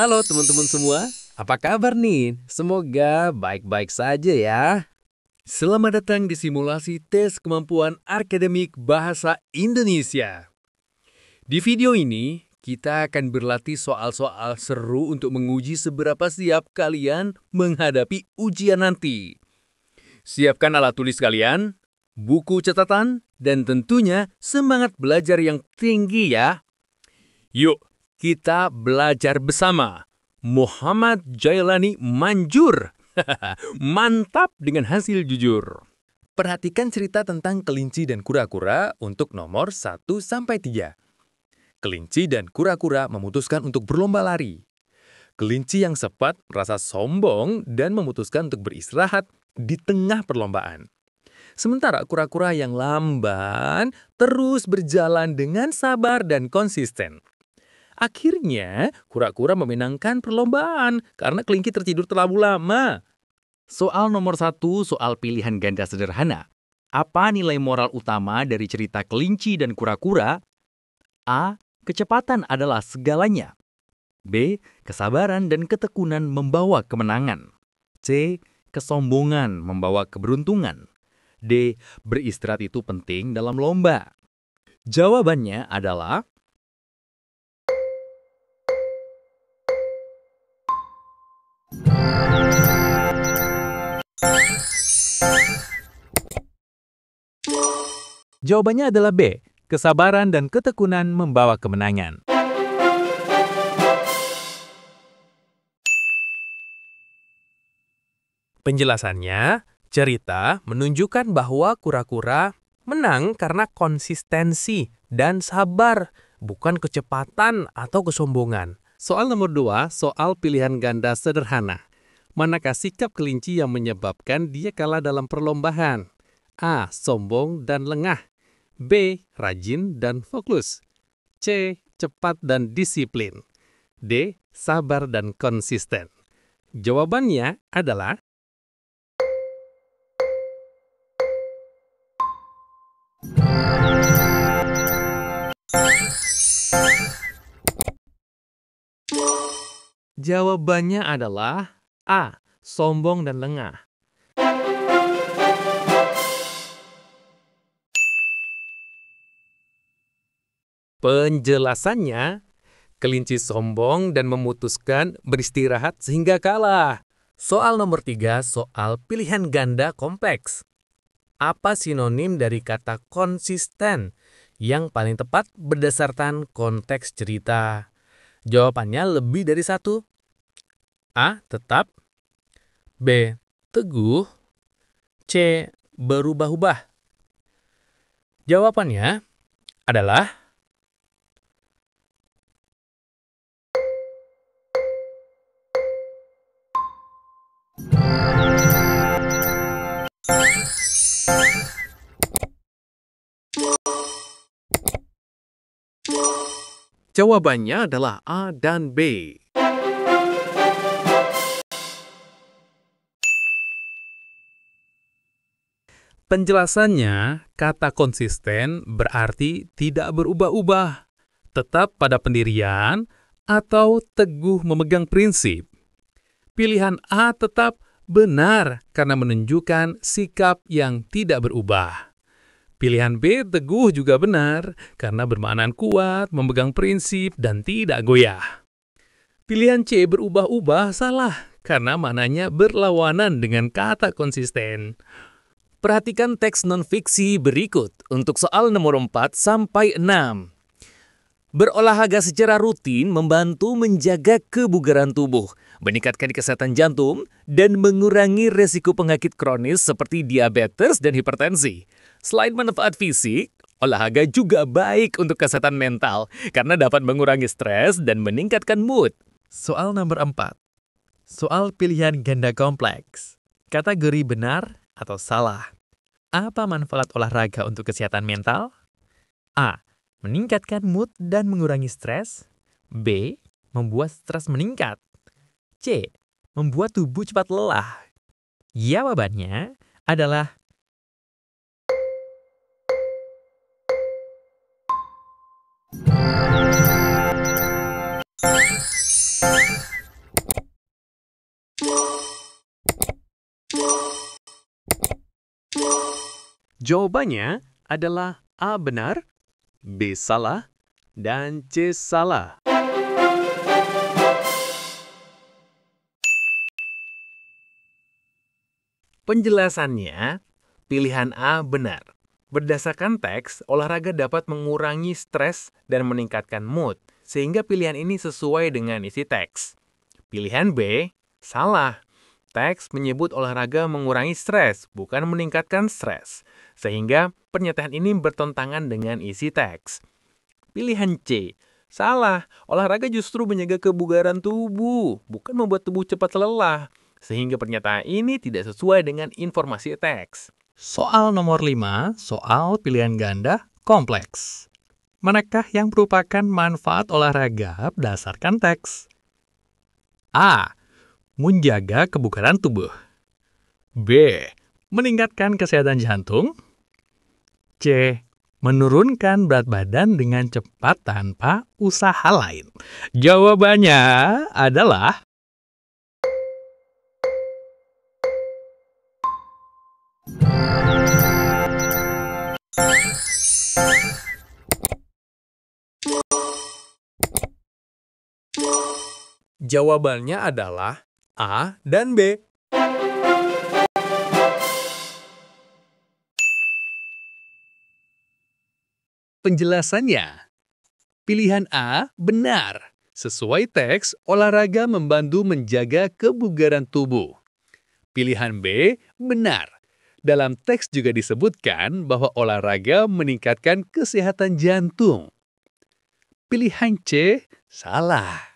Halo teman-teman semua, apa kabar nih? Semoga baik-baik saja ya. Selamat datang di simulasi tes kemampuan akademik bahasa Indonesia. Di video ini, kita akan berlatih soal-soal seru untuk menguji seberapa siap kalian menghadapi ujian nanti. Siapkan alat tulis kalian, buku catatan, dan tentunya semangat belajar yang tinggi ya. Yuk, kita belajar bersama. Muhammad Jailani Manjur. Mantap dengan hasil jujur. Perhatikan cerita tentang kelinci dan kura-kura untuk nomor 1-3. Kelinci dan kura-kura memutuskan untuk berlomba lari. Kelinci yang cepat merasa sombong dan memutuskan untuk beristirahat di tengah perlombaan. Sementara kura-kura yang lamban terus berjalan dengan sabar dan konsisten. Akhirnya, kura-kura memenangkan perlombaan karena kelinci tertidur terlalu lama. Soal nomor 1, soal pilihan ganda sederhana. Apa nilai moral utama dari cerita kelinci dan kura-kura? A. Kecepatan adalah segalanya. B. Kesabaran dan ketekunan membawa kemenangan. C. Kesombongan membawa keberuntungan. D. Beristirahat itu penting dalam lomba. Jawabannya adalah Jawabannya adalah B. Kesabaran dan ketekunan membawa kemenangan. Penjelasannya, cerita menunjukkan bahwa kura-kura menang karena konsistensi dan sabar, bukan kecepatan atau kesombongan. Soal nomor 2, soal pilihan ganda sederhana. Manakah sikap kelinci yang menyebabkan dia kalah dalam perlombaan? A. Sombong dan lengah. B. Rajin dan fokus. C. Cepat dan disiplin. D. Sabar dan konsisten. Jawabannya adalah Jawabannya adalah A. Sombong dan lengah. penjelasannya. Kelinci sombong dan memutuskan beristirahat sehingga kalah. Soal nomor 3, soal pilihan ganda kompleks. Apa sinonim dari kata konsisten yang paling tepat berdasarkan konteks cerita? Jawabannya lebih dari satu. A. Tetap. B. Teguh. C. Berubah-ubah. Jawabannya adalah jawabannya adalah A dan B. Penjelasannya, kata konsisten berarti tidak berubah-ubah, tetap pada pendirian, atau teguh memegang prinsip. Pilihan A tetap benar karena menunjukkan sikap yang tidak berubah. Pilihan B teguh juga benar karena bermakna kuat, memegang prinsip, dan tidak goyah. Pilihan C berubah-ubah salah karena maknanya berlawanan dengan kata konsisten. Perhatikan teks non-fiksi berikut untuk soal nomor 4-6. Berolahraga secara rutin membantu menjaga kebugaran tubuh, meningkatkan kesehatan jantung, dan mengurangi resiko penyakit kronis seperti diabetes dan hipertensi. Selain manfaat fisik, olahraga juga baik untuk kesehatan mental karena dapat mengurangi stres dan meningkatkan mood. Soal nomor 4. Soal pilihan ganda kompleks. Kategori benar atau salah. Apa manfaat olahraga untuk kesehatan mental? A. Meningkatkan mood dan mengurangi stres. B. Membuat stres meningkat. C. Membuat tubuh cepat lelah. Jawabannya adalah Jawabannya adalah A benar, B salah, dan C salah. Penjelasannya, pilihan A benar. Berdasarkan teks, olahraga dapat mengurangi stres dan meningkatkan mood, sehingga pilihan ini sesuai dengan isi teks. Pilihan B, salah. Teks menyebut olahraga mengurangi stres, bukan meningkatkan stres, sehingga pernyataan ini bertentangan dengan isi teks. Pilihan C, salah. Olahraga justru menjaga kebugaran tubuh, bukan membuat tubuh cepat lelah, sehingga pernyataan ini tidak sesuai dengan informasi teks. Soal nomor 5, soal pilihan ganda kompleks. Manakah yang merupakan manfaat olahraga berdasarkan teks? A. Menjaga kebugaran tubuh. B. Meningkatkan kesehatan jantung. C. Menurunkan berat badan dengan cepat tanpa usaha lain. Jawabannya adalah Jawabannya adalah A dan B. Penjelasannya, pilihan A benar. Sesuai teks, olahraga membantu menjaga kebugaran tubuh. Pilihan B benar. Dalam teks juga disebutkan bahwa olahraga meningkatkan kesehatan jantung. Pilihan C salah.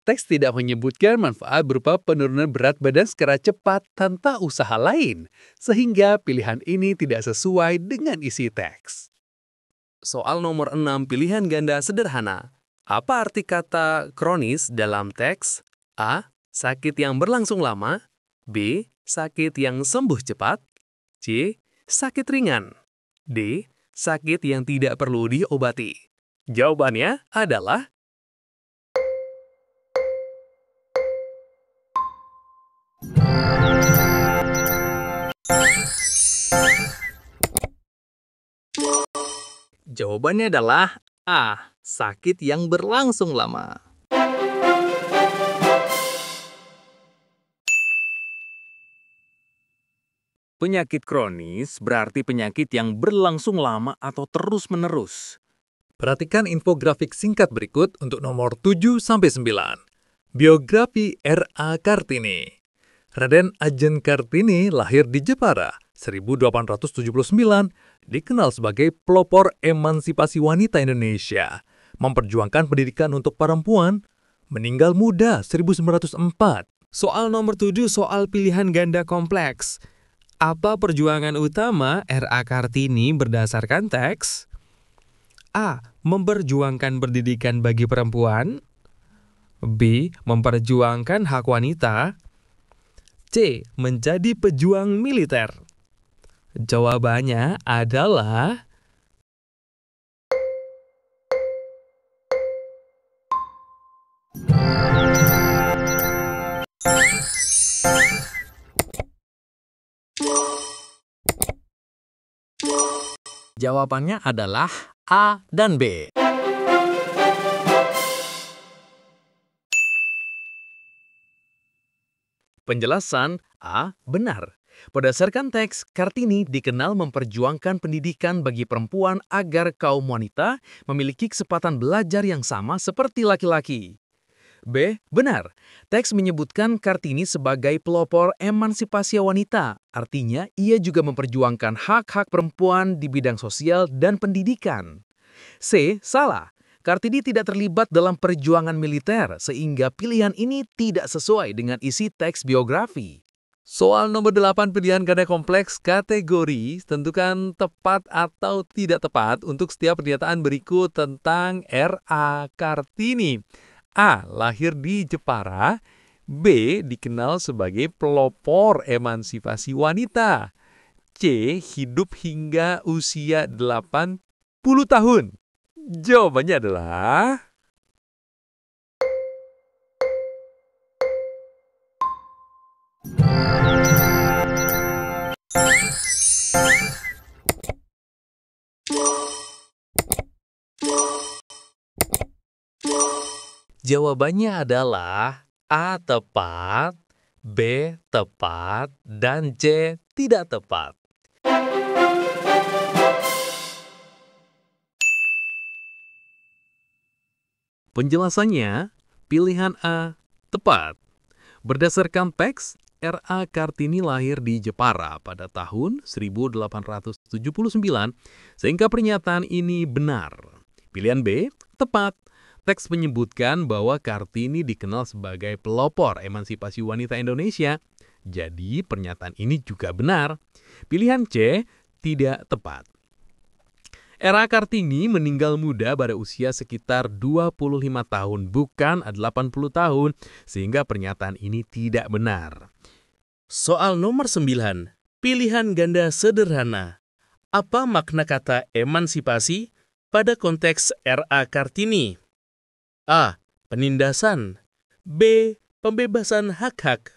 Teks tidak menyebutkan manfaat berupa penurunan berat badan secara cepat tanpa usaha lain, sehingga pilihan ini tidak sesuai dengan isi teks. Soal nomor 6 pilihan ganda sederhana. Apa arti kata kronis dalam teks? A. Sakit yang berlangsung lama. B. Sakit yang sembuh cepat. C. Sakit ringan. D. Sakit yang tidak perlu diobati. Jawabannya adalah Jawabannya adalah A. Sakit yang berlangsung lama. penyakit kronis berarti penyakit yang berlangsung lama atau terus-menerus. Perhatikan infografik singkat berikut untuk nomor 7-9. Biografi R.A. Kartini. Raden Ajeng Kartini lahir di Jepara, 1879, dikenal sebagai pelopor emansipasi wanita Indonesia, memperjuangkan pendidikan untuk perempuan, meninggal muda 1904. Soal nomor 7 soal pilihan ganda kompleks. Apa perjuangan utama R.A. Kartini berdasarkan teks? A. Memperjuangkan pendidikan bagi perempuan. B. Memperjuangkan hak wanita. C. Menjadi pejuang militer. Jawabannya adalah Jawabannya adalah A dan B. penjelasan A. Benar. Berdasarkan teks, Kartini dikenal memperjuangkan pendidikan bagi perempuan agar kaum wanita memiliki kesempatan belajar yang sama seperti laki-laki. B. Benar. Teks menyebutkan Kartini sebagai pelopor emansipasi wanita. Artinya, ia juga memperjuangkan hak-hak perempuan di bidang sosial dan pendidikan. C. Salah. Kartini tidak terlibat dalam perjuangan militer, sehingga pilihan ini tidak sesuai dengan isi teks biografi. Soal nomor 8 pilihan ganda kompleks kategori, tentukan tepat atau tidak tepat untuk setiap pernyataan berikut tentang R.A. Kartini. A. Lahir di Jepara. B. Dikenal sebagai pelopor emansipasi wanita. C. Hidup hingga usia 80 tahun. Jawabannya adalah Jawabannya adalah A tepat, B tepat, dan C tidak tepat. Penjelasannya, pilihan A tepat. Berdasarkan teks, R.A. Kartini lahir di Jepara pada tahun 1879, sehingga pernyataan ini benar. Pilihan B tepat. Teks menyebutkan bahwa Kartini dikenal sebagai pelopor emansipasi wanita Indonesia. Jadi pernyataan ini juga benar. Pilihan C tidak tepat. R.A. Kartini meninggal muda pada usia sekitar 25 tahun, bukan 80 tahun, sehingga pernyataan ini tidak benar. Soal nomor 9. Pilihan ganda sederhana. Apa makna kata emansipasi pada konteks R.A. Kartini? A. Penindasan. B. Pembebasan hak-hak.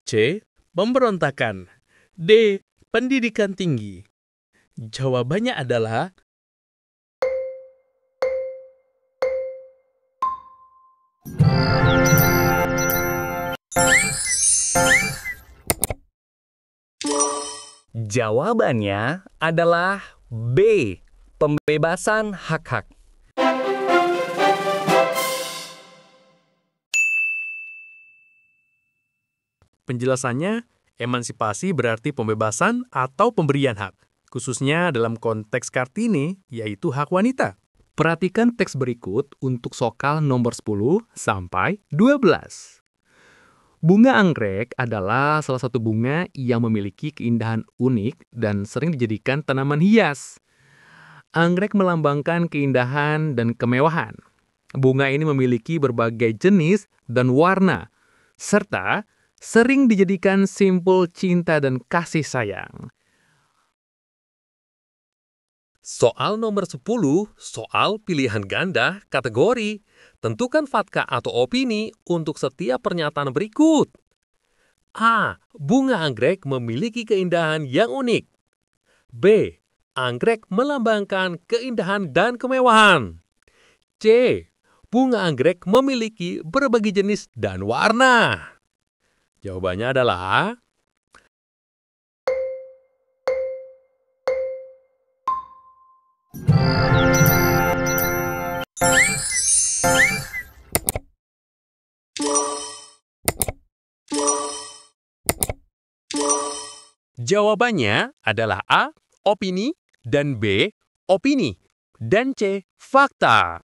C. Pemberontakan. D. Pendidikan tinggi. Jawabannya adalah Jawabannya adalah B. Pembebasan hak-hak. Penjelasannya, emansipasi berarti pembebasan atau pemberian hak, khususnya dalam konteks Kartini, yaitu hak wanita. Perhatikan teks berikut untuk soal nomor 10 sampai 12. Bunga anggrek adalah salah satu bunga yang memiliki keindahan unik dan sering dijadikan tanaman hias. Anggrek melambangkan keindahan dan kemewahan. Bunga ini memiliki berbagai jenis dan warna, serta sering dijadikan simbol cinta dan kasih sayang. Soal nomor 10, soal pilihan ganda kategori. Tentukan fakta atau opini untuk setiap pernyataan berikut. A. Bunga anggrek memiliki keindahan yang unik. B. Anggrek melambangkan keindahan dan kemewahan. C. Bunga anggrek memiliki berbagai jenis dan warna. Jawabannya adalah Jawabannya adalah A. Opini, dan B. Opini, dan C. Fakta.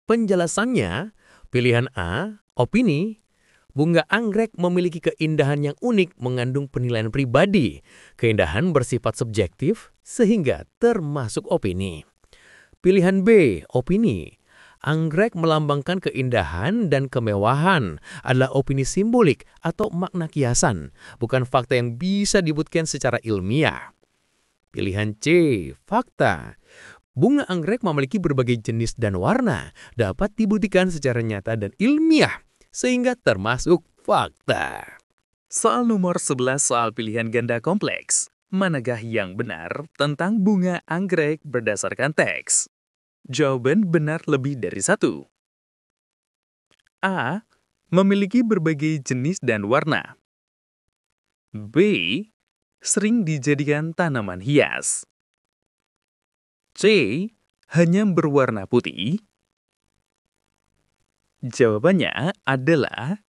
Penjelasannya, pilihan A, opini. Bunga anggrek memiliki keindahan yang unik mengandung penilaian pribadi. Keindahan bersifat subjektif sehingga termasuk opini. Pilihan B, opini. Anggrek melambangkan keindahan dan kemewahan adalah opini simbolik atau makna kiasan, bukan fakta yang bisa dibuktikan secara ilmiah. Pilihan C, fakta. Bunga anggrek memiliki berbagai jenis dan warna, dapat dibuktikan secara nyata dan ilmiah, sehingga termasuk fakta. Soal nomor 11 soal pilihan ganda kompleks. Manakah yang benar tentang bunga anggrek berdasarkan teks? Jawaban benar lebih dari satu. A. Memiliki berbagai jenis dan warna. B. Sering dijadikan tanaman hias. C. Hanya berwarna putih. Jawabannya adalah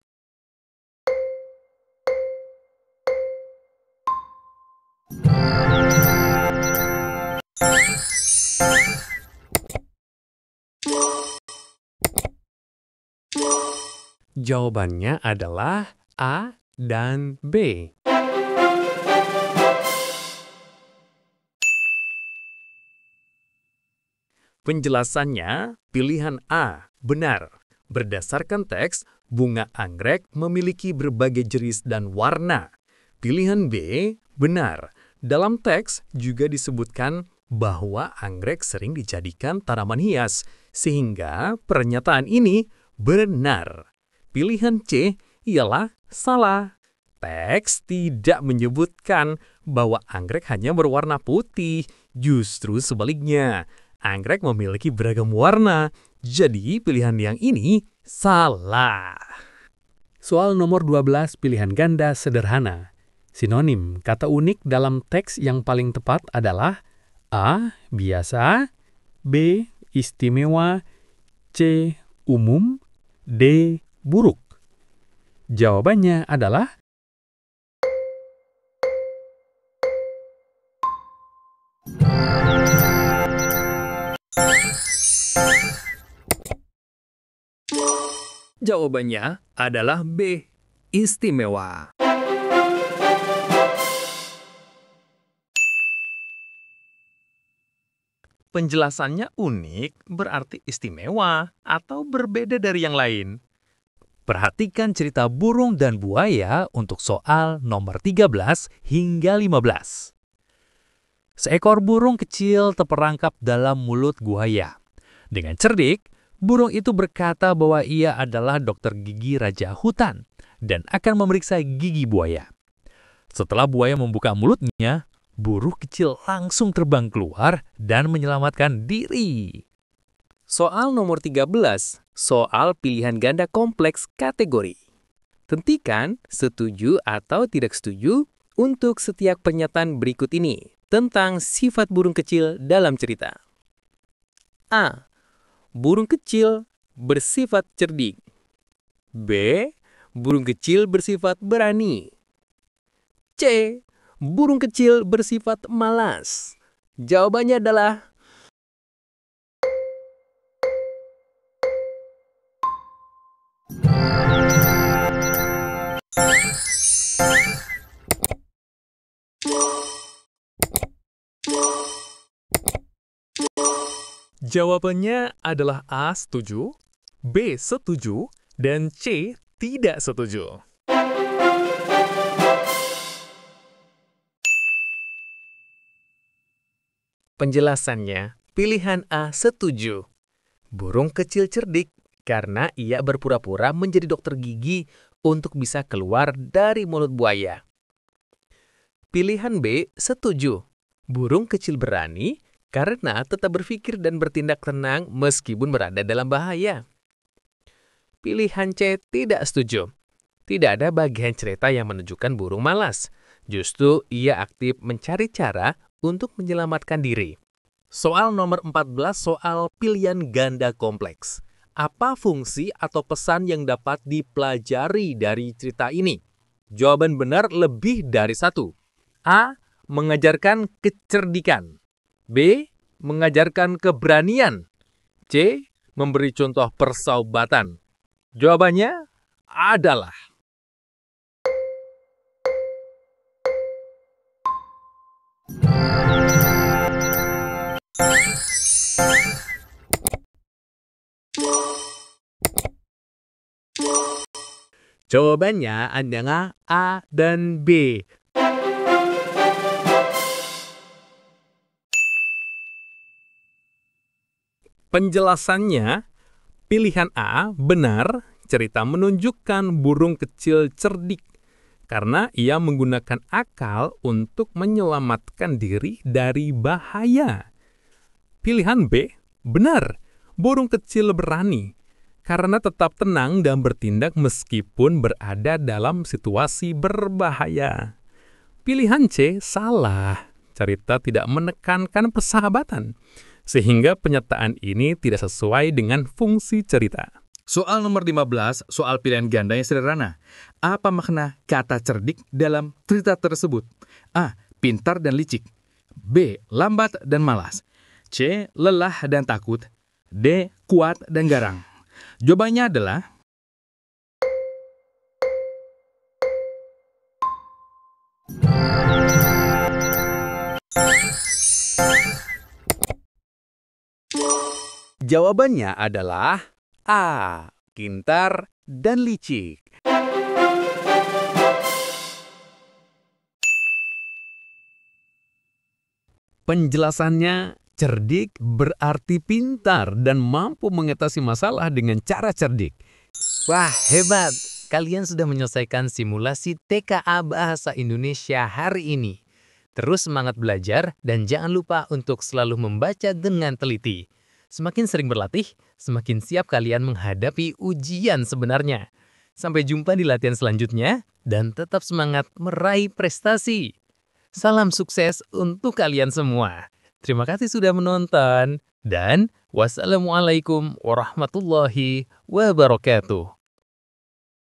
Jawabannya adalah A dan B. Penjelasannya, pilihan A benar. Berdasarkan teks, bunga anggrek memiliki berbagai jenis dan warna. Pilihan B benar. Dalam teks juga disebutkan bahwa anggrek sering dijadikan tanaman hias, sehingga pernyataan ini benar. Pilihan C ialah salah. Teks tidak menyebutkan bahwa anggrek hanya berwarna putih. Justru sebaliknya, anggrek memiliki beragam warna. Jadi pilihan yang ini salah. Soal nomor 12 pilihan ganda sederhana. Sinonim kata unik dalam teks yang paling tepat adalah A. Biasa, B. Istimewa, C. Umum, D. Buruk. Jawabannya adalah B. Istimewa. Penjelasannya unik berarti istimewa atau berbeda dari yang lain. Perhatikan cerita burung dan buaya untuk soal nomor 13 hingga 15. Seekor burung kecil terperangkap dalam mulut buaya. Dengan cerdik, burung itu berkata bahwa ia adalah dokter gigi raja hutan dan akan memeriksa gigi buaya. Setelah buaya membuka mulutnya, burung kecil langsung terbang keluar dan menyelamatkan diri. Soal nomor 13, soal pilihan ganda kompleks kategori. Tentukan setuju atau tidak setuju untuk setiap pernyataan berikut ini tentang sifat burung kecil dalam cerita. A. Burung kecil bersifat cerdik. B. Burung kecil bersifat berani. C. Burung kecil bersifat malas. Jawabannya adalah Jawabannya adalah A. Setuju, B. Setuju, dan C. Tidak setuju. penjelasannya. Pilihan A setuju. Burung kecil cerdik karena ia berpura-pura menjadi dokter gigi untuk bisa keluar dari mulut buaya. Pilihan B setuju. Burung kecil berani karena tetap berpikir dan bertindak tenang meskipun berada dalam bahaya. Pilihan C tidak setuju. Tidak ada bagian cerita yang menunjukkan burung malas. Justru ia aktif mencari cara untuk menyelamatkan diri. Soal nomor 14 soal pilihan ganda kompleks. Apa fungsi atau pesan yang dapat dipelajari dari cerita ini? Jawaban benar lebih dari satu. A. Mengajarkan kecerdikan. B. Mengajarkan keberanian. C. Memberi contoh persahabatan. Jawabannya adalah jawabannya adalah A dan B. Penjelasannya, pilihan A benar, cerita menunjukkan burung kecil cerdik karena ia menggunakan akal untuk menyelamatkan diri dari bahaya. Pilihan B benar, burung kecil berani karena tetap tenang dan bertindak meskipun berada dalam situasi berbahaya. Pilihan C salah, cerita tidak menekankan persahabatan, sehingga pernyataan ini tidak sesuai dengan fungsi cerita. Soal nomor 15, soal pilihan ganda yang sederhana. Apa makna kata cerdik dalam cerita tersebut? A. Pintar dan licik. B. Lambat dan malas. C. Lelah dan takut. D. Kuat dan garang. Jawabannya adalah Jawabannya adalah A. Pintar dan licik. Penjelasannya, cerdik berarti pintar dan mampu mengatasi masalah dengan cara cerdik. Wah, hebat! Kalian sudah menyelesaikan simulasi TKA Bahasa Indonesia hari ini. Terus semangat belajar dan jangan lupa untuk selalu membaca dengan teliti. Semakin sering berlatih, semakin siap kalian menghadapi ujian sebenarnya. Sampai jumpa di latihan selanjutnya dan tetap semangat meraih prestasi. Salam sukses untuk kalian semua. Terima kasih sudah menonton dan wassalamualaikum warahmatullahi wabarakatuh.